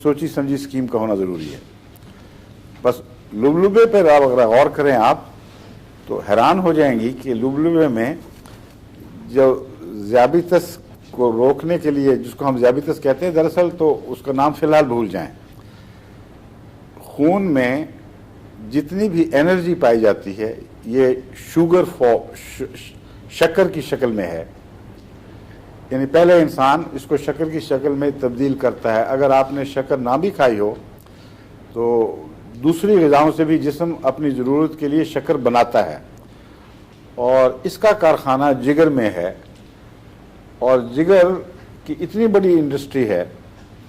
सोची समझी स्कीम का होना ज़रूरी है। बस लुबलुबे पर अगर गौर करें आप तो हैरान हो जाएंगी कि लुबलुबे में जो ज़ियाबितस को रोकने के लिए, जिसको हम ज़ियाबितस कहते हैं दरअसल, तो उसका नाम फिलहाल भूल जाएं। खून में जितनी भी एनर्जी पाई जाती है ये शक्कर की शक्ल में है, यानी पहले इंसान इसको शक्कर की शक्ल में तब्दील करता है। अगर आपने शक्कर ना भी खाई हो तो दूसरी ग़िज़ाओं से भी जिस्म अपनी ज़रूरत के लिए शक्कर बनाता है, और इसका कारखाना जिगर में है। और जिगर की इतनी बड़ी इंडस्ट्री है,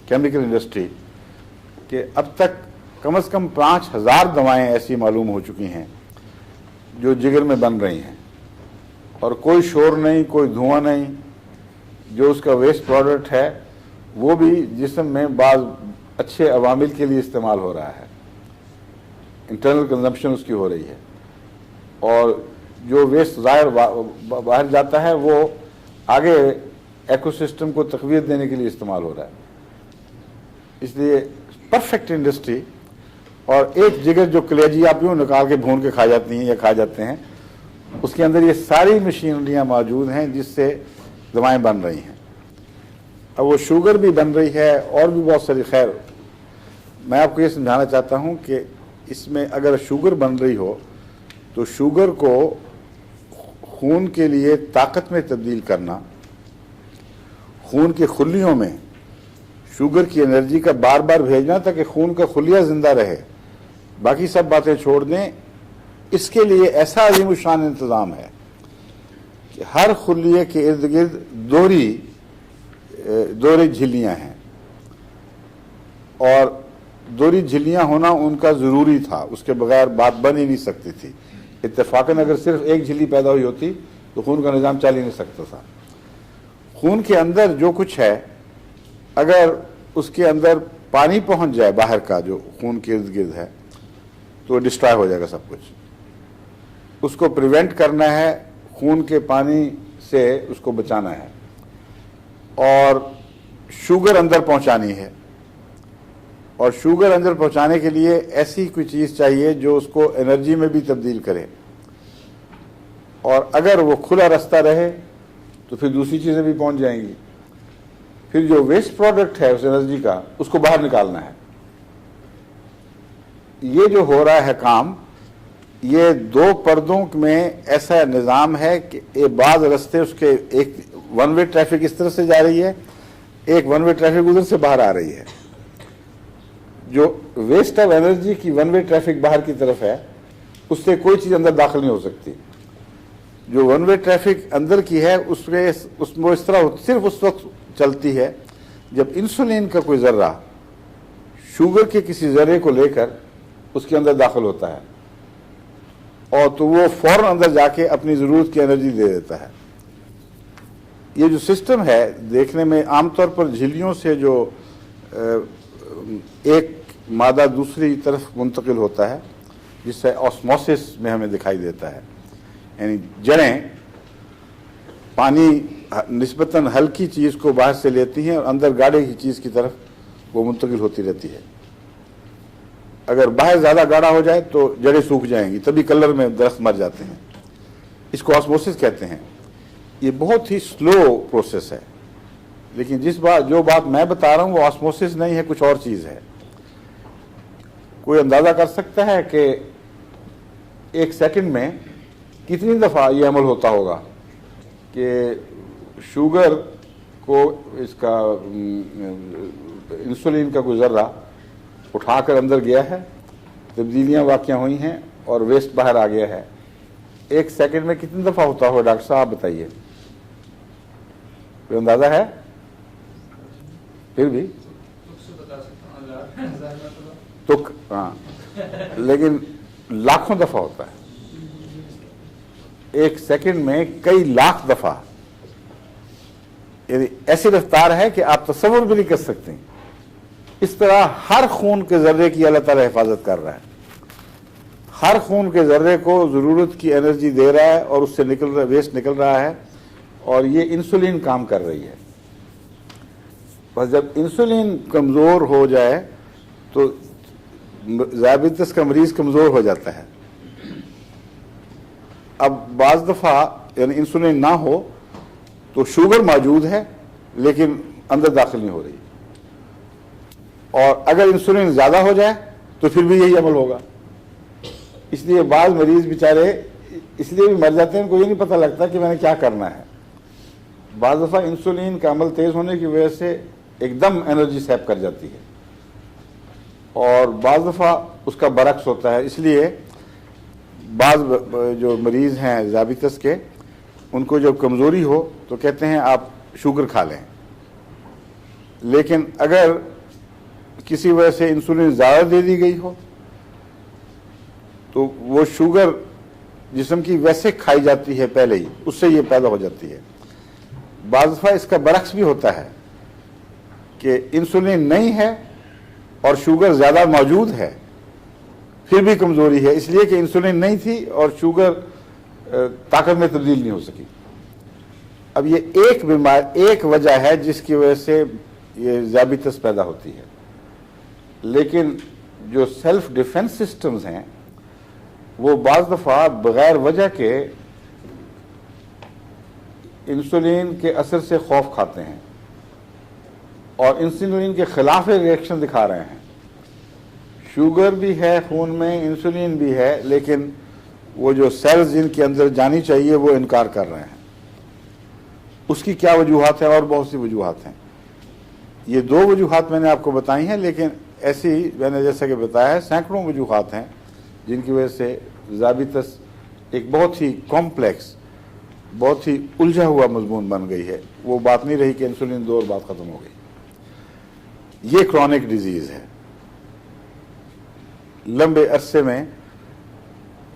केमिकल इंडस्ट्री, कि अब तक कम से कम 5000 दवाएं ऐसी मालूम हो चुकी हैं जो जिगर में बन रही हैं, और कोई शोर नहीं, कोई धुआं नहीं। जो उसका वेस्ट प्रोडक्ट है वो भी जिस्म में बाज़ अच्छे अवामिल के लिए इस्तेमाल हो रहा है, इंटरनल कंजम्पशन उसकी हो रही है, और जो वेस्ट ज़ाहिर बाहर जाता है वो आगे एकोसिस्टम को तक़वियत देने के लिए इस्तेमाल हो रहा है। इसलिए परफेक्ट इंडस्ट्री। और एक जिगर जो कलेजी आप यूँ निकाल के भून के खा जाती हैं या खा जाते हैं, उसके अंदर ये सारी मशीनरियाँ मौजूद हैं जिससे दवाएं बन रही हैं। अब वो शुगर भी बन रही है और भी बहुत सारी। खैर, मैं आपको ये समझाना चाहता हूँ कि इसमें अगर शुगर बन रही हो तो शुगर को खून के लिए ताकत में तब्दील करना, खून के खुलियों में शुगर की एनर्जी का बार बार भेजना ताकि खून का खुलिया जिंदा रहे, बाकी सब बातें छोड़ दें, इसके लिए ऐसा अज़ीमुशान इंतज़ाम है कि हर खुलिये के इर्द गिर्द दोहरी झिल्लियाँ हैं, और दोहरी झिल्लियाँ होना उनका ज़रूरी था, उसके बगैर बात बन ही नहीं सकती थी। इत्तेफाकन अगर सिर्फ एक झिल्ली पैदा हुई होती तो खून का निज़ाम चल ही नहीं सकता था। खून के अंदर जो कुछ है, अगर उसके अंदर पानी पहुंच जाए बाहर का, जो खून के इर्द गिर्द है, तो डिस्ट्रॉय हो जाएगा सब कुछ। उसको प्रिवेंट करना है, खून के पानी से उसको बचाना है, और शुगर अंदर पहुंचानी है। और शुगर अंदर पहुंचाने के लिए ऐसी कोई चीज़ चाहिए जो उसको एनर्जी में भी तब्दील करे, और अगर वो खुला रास्ता रहे तो फिर दूसरी चीज़ें भी पहुंच जाएंगी। फिर जो वेस्ट प्रोडक्ट है उस एनर्जी का, उसको बाहर निकालना है। ये जो हो रहा है काम, ये दो पर्दों में ऐसा निज़ाम है कि बाज़ रास्ते उसके, एक वन वे ट्रैफिक इस तरफ से जा रही है, एक वन वे ट्रैफिक उधर से बाहर आ रही है। जो वेस्ट ऑफ एनर्जी की वन वे ट्रैफिक बाहर की तरफ है, उससे कोई चीज़ अंदर दाखिल नहीं हो सकती। जो वन वे ट्रैफिक अंदर की है उसमें इस तरह सिर्फ उस वक्त चलती है जब इंसुलिन का कोई ज़र्रा शुगर के किसी ज़र्रे को लेकर उसके अंदर दाखिल होता है, और तो वो फौरन अंदर जाके अपनी ज़रूरत की एनर्जी दे देता है। ये जो सिस्टम है, देखने में आमतौर पर झिल्लियों से जो एक मादा दूसरी तरफ मुंतकिल होता है, जिससे ऑस्मोसिस में हमें दिखाई देता है, यानी जड़ें पानी निस्बतन हल्की चीज़ को बाहर से लेती हैं और अंदर गाढ़े की चीज़ की तरफ वो मुंतकिल होती रहती है। अगर बाहर ज़्यादा गाढ़ा हो जाए तो जड़ें सूख जाएंगी, तभी कलर में दरख्त मर जाते हैं। इसको ऑस्मोसिस कहते हैं। ये बहुत ही स्लो प्रोसेस है, लेकिन जो बात मैं बता रहा हूँ वो ऑस्मोसिस नहीं है, कुछ और चीज़ है। कोई अंदाज़ा कर सकता है कि एक सेकंड में कितनी दफ़ा ये अमल होता होगा कि शुगर को, इसका इंसुलिन का कोई ज़र्रा उठाकर अंदर गया है, तब्दीलियाँ वाक़या हुई हैं और वेस्ट बाहर आ गया है। एक सेकंड में कितनी दफ़ा होता होगा डॉक्टर साहब, आप बताइए, कोई अंदाज़ा है? फिर भी तो हाँ, लेकिन लाखों दफ़ा होता है। एक सेकंड में कई लाख दफ़ा, यानी ऐसी रफ्तार है कि आप तसव्वुर भी नहीं कर सकते। इस तरह हर खून के ज़र्रे की अल्लाह ताला हिफाजत कर रहा है। हर खून के ज़र्रे को ज़रूरत की एनर्जी दे रहा है और उससे वेस्ट निकल रहा है, और ये इंसुलिन काम कर रही है। बस जब इंसुलिन कमज़ोर हो जाए तो ज़ायबितस का मरीज़ कमज़ोर हो जाता है। अब बाज़ दफ़ा यानी इंसुलिन ना हो तो शुगर मौजूद है लेकिन अंदर दाखिल नहीं हो रही, और अगर इंसुलिन ज़्यादा हो जाए तो फिर भी यही अमल होगा। इसलिए बाज़ मरीज़ बेचारे इसलिए भी मर जाते हैं, उनको ये नहीं पता लगता कि मैंने क्या करना है। बाज़ दफ़ा इंसुलिन का अमल तेज़ होने की वजह से एकदम एनर्जी सैप कर जाती है, और बाज़ दफ़ा उसका बरक्स होता है। इसलिए बाज़ जो मरीज़ हैं ज़ाबितस के, उनको जब कमज़ोरी हो तो कहते हैं आप शुगर खा लें, लेकिन अगर किसी वजह से इंसुलिन ज़्यादा दे दी गई हो तो वो शुगर जिस्म की वैसे खाई जाती है पहले ही, उससे ये पैदा हो जाती है। बाज़ दफ़ा इसका बरक्स भी होता है कि इंसुलिन नहीं है और शुगर ज़्यादा मौजूद है, फिर भी कमज़ोरी है, इसलिए कि इंसुलिन नहीं थी और शुगर ताकत में तब्दील नहीं हो सकी। अब ये एक वजह है जिसकी वजह से ये ज़ाबितस पैदा होती है, लेकिन जो सेल्फ डिफेंस सिस्टम्स हैं वो बाज़ दफ़ा बग़ैर वजह के इंसुलिन के असर से खौफ खाते हैं और इंसुलिन के खिलाफ रिएक्शन दिखा रहे हैं। शुगर भी है खून में, इंसुलिन भी है, लेकिन वो जो सेल्स जिनके अंदर जानी चाहिए वो इनकार कर रहे हैं। उसकी क्या वजूहात है? और बहुत सी वजूहात हैं। ये दो वजूहात मैंने आपको बताई हैं, लेकिन ऐसी मैंने जैसा कि बताया है सैकड़ों वजूहात हैं जिनकी वजह से ज़ाबितस एक बहुत ही कॉम्प्लेक्स, बहुत ही उलझा हुआ मजमून बन गई है। वो बात नहीं रही कि इंसुलिन दो और बात ख़त्म हो गई। ये क्रॉनिक डिजीज़ है, लंबे अरसे में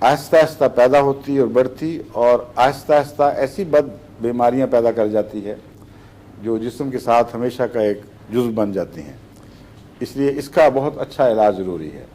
आहिस्ता आहिस्ता पैदा होती और बढ़ती, और आहिस्ता आहिस्ता ऐसी बद बीमारियाँ पैदा कर जाती है जो जिस्म के साथ हमेशा का एक जुज़ बन जाती हैं। इसलिए इसका बहुत अच्छा इलाज ज़रूरी है।